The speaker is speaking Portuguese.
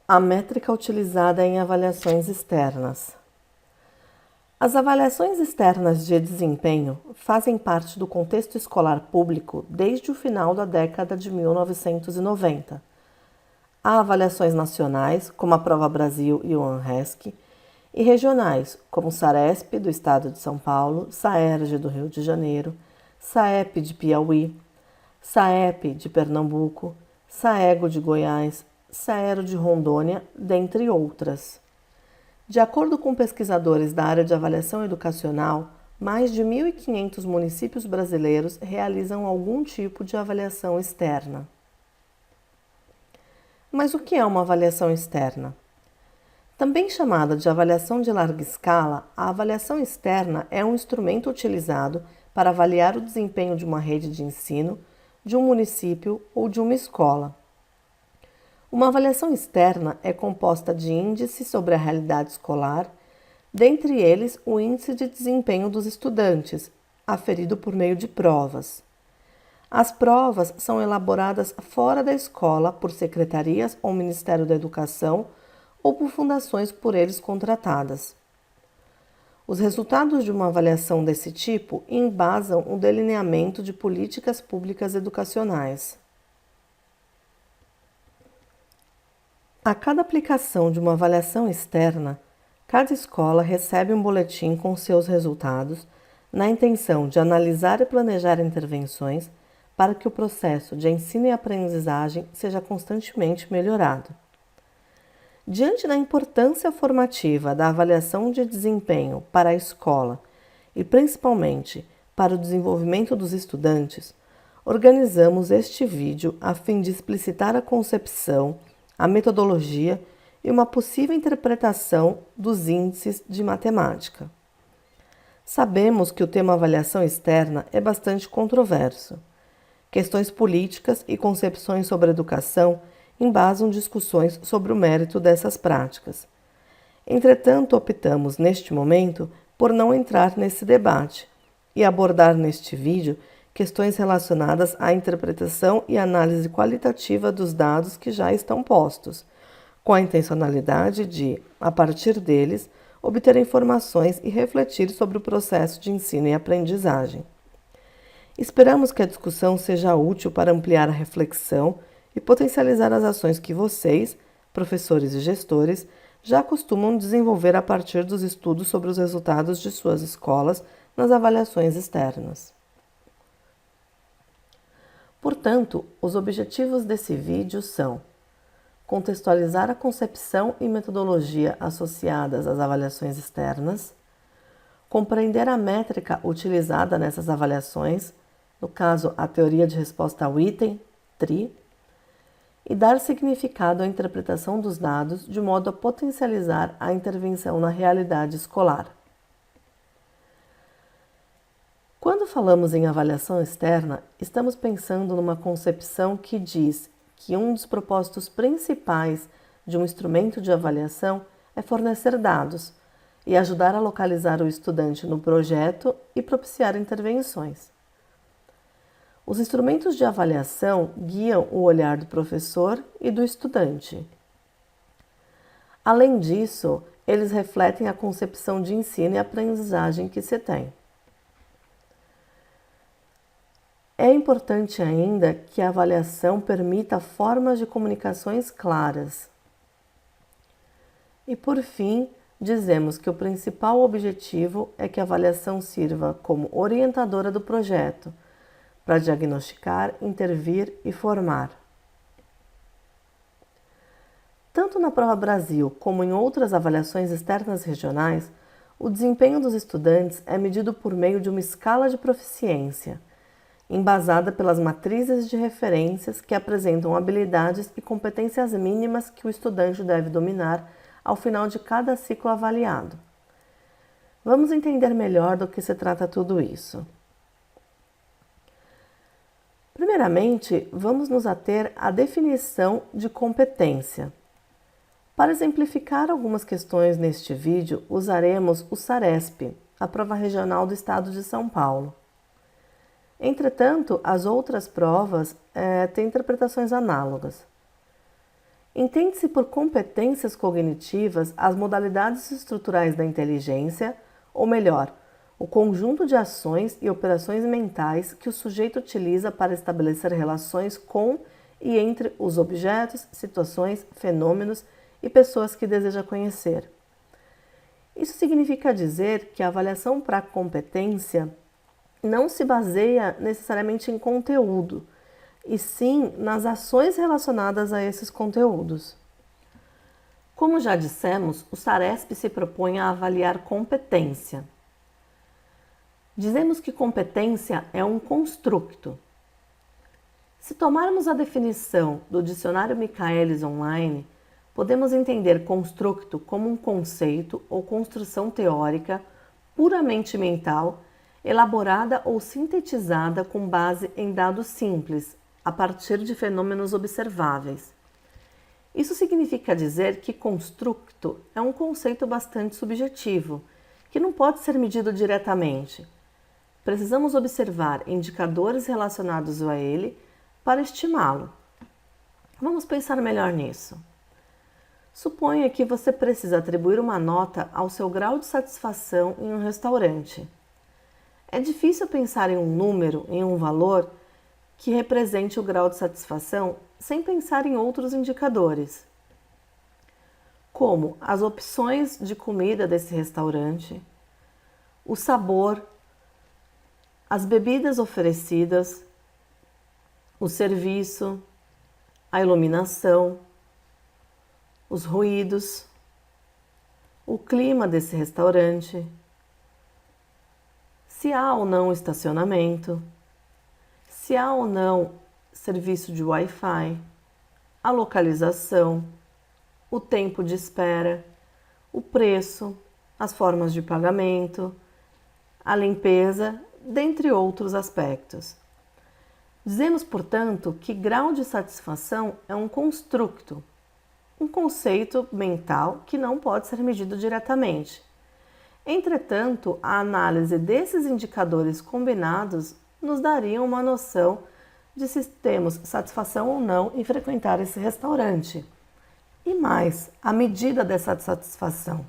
A métrica utilizada em avaliações externas. As avaliações externas de desempenho fazem parte do contexto escolar público desde o final da década de 1990. Há avaliações nacionais, como a Prova Brasil e o ANRESC, e regionais, como o SARESP, do Estado de São Paulo, SAERJ, do Rio de Janeiro, SAEP, de Piauí, SAEP, de Pernambuco, SAEGO, de Goiás, SAERO, de Rondônia, dentre outras. De acordo com pesquisadores da área de avaliação educacional, mais de 1.500 municípios brasileiros realizam algum tipo de avaliação externa. Mas o que é uma avaliação externa? Também chamada de avaliação de larga escala, a avaliação externa é um instrumento utilizado para avaliar o desempenho de uma rede de ensino, de um município ou de uma escola. Uma avaliação externa é composta de índices sobre a realidade escolar, dentre eles o índice de desempenho dos estudantes, aferido por meio de provas. As provas são elaboradas fora da escola por secretarias ou Ministério da Educação ou por fundações por eles contratadas. Os resultados de uma avaliação desse tipo embasam o delineamento de políticas públicas educacionais. A cada aplicação de uma avaliação externa, cada escola recebe um boletim com seus resultados, na intenção de analisar e planejar intervenções para que o processo de ensino e aprendizagem seja constantemente melhorado. Diante da importância formativa da avaliação de desempenho para a escola e principalmente para o desenvolvimento dos estudantes, organizamos este vídeo a fim de explicitar a concepção, a metodologia e uma possível interpretação dos índices de matemática. Sabemos que o tema avaliação externa é bastante controverso. Questões políticas e concepções sobre educação embasam discussões sobre o mérito dessas práticas. Entretanto, optamos, neste momento, por não entrar nesse debate e abordar neste vídeo questões relacionadas à interpretação e análise qualitativa dos dados que já estão postos, com a intencionalidade de, a partir deles, obter informações e refletir sobre o processo de ensino e aprendizagem. Esperamos que a discussão seja útil para ampliar a reflexão e potencializar as ações que vocês, professores e gestores, já costumam desenvolver a partir dos estudos sobre os resultados de suas escolas nas avaliações externas. Portanto, os objetivos desse vídeo são contextualizar a concepção e metodologia associadas às avaliações externas, compreender a métrica utilizada nessas avaliações, no caso, a teoria de resposta ao item, TRI, e dar significado à interpretação dos dados de modo a potencializar a intervenção na realidade escolar. Quando falamos em avaliação externa, estamos pensando numa concepção que diz que um dos propósitos principais de um instrumento de avaliação é fornecer dados e ajudar a localizar o estudante no projeto e propiciar intervenções. Os instrumentos de avaliação guiam o olhar do professor e do estudante. Além disso, eles refletem a concepção de ensino e aprendizagem que se tem. É importante ainda que a avaliação permita formas de comunicações claras. E por fim, dizemos que o principal objetivo é que a avaliação sirva como orientadora do projeto, para diagnosticar, intervir e formar. Tanto na Prova Brasil como em outras avaliações externas regionais, o desempenho dos estudantes é medido por meio de uma escala de proficiência, embasada pelas matrizes de referências que apresentam habilidades e competências mínimas que o estudante deve dominar ao final de cada ciclo avaliado. Vamos entender melhor do que se trata tudo isso. Primeiramente, vamos nos ater à definição de competência. Para exemplificar algumas questões neste vídeo, usaremos o SARESP, a Prova Regional do Estado de São Paulo. Entretanto, as outras provas têm interpretações análogas. Entende-se por competências cognitivas as modalidades estruturais da inteligência, ou melhor, o conjunto de ações e operações mentais que o sujeito utiliza para estabelecer relações com e entre os objetos, situações, fenômenos e pessoas que deseja conhecer. Isso significa dizer que a avaliação para competência não se baseia necessariamente em conteúdo, e sim nas ações relacionadas a esses conteúdos. Como já dissemos, o SARESP se propõe a avaliar competência. Dizemos que competência é um construto. Se tomarmos a definição do dicionário Michaelis Online, podemos entender construto como um conceito ou construção teórica puramente mental, elaborada ou sintetizada com base em dados simples, a partir de fenômenos observáveis. Isso significa dizer que construto é um conceito bastante subjetivo, que não pode ser medido diretamente. Precisamos observar indicadores relacionados a ele para estimá-lo. Vamos pensar melhor nisso. Suponha que você precisa atribuir uma nota ao seu grau de satisfação em um restaurante. É difícil pensar em um número, em um valor, que represente o grau de satisfação sem pensar em outros indicadores, como as opções de comida desse restaurante, o sabor, as bebidas oferecidas, o serviço, a iluminação, os ruídos, o clima desse restaurante, se há ou não estacionamento, se há ou não serviço de Wi-Fi, a localização, o tempo de espera, o preço, as formas de pagamento, a limpeza, dentre outros aspectos. Dizemos, portanto, que grau de satisfação é um construto, um conceito mental que não pode ser medido diretamente. Entretanto, a análise desses indicadores combinados nos daria uma noção de se temos satisfação ou não em frequentar esse restaurante. E mais, a medida dessa satisfação.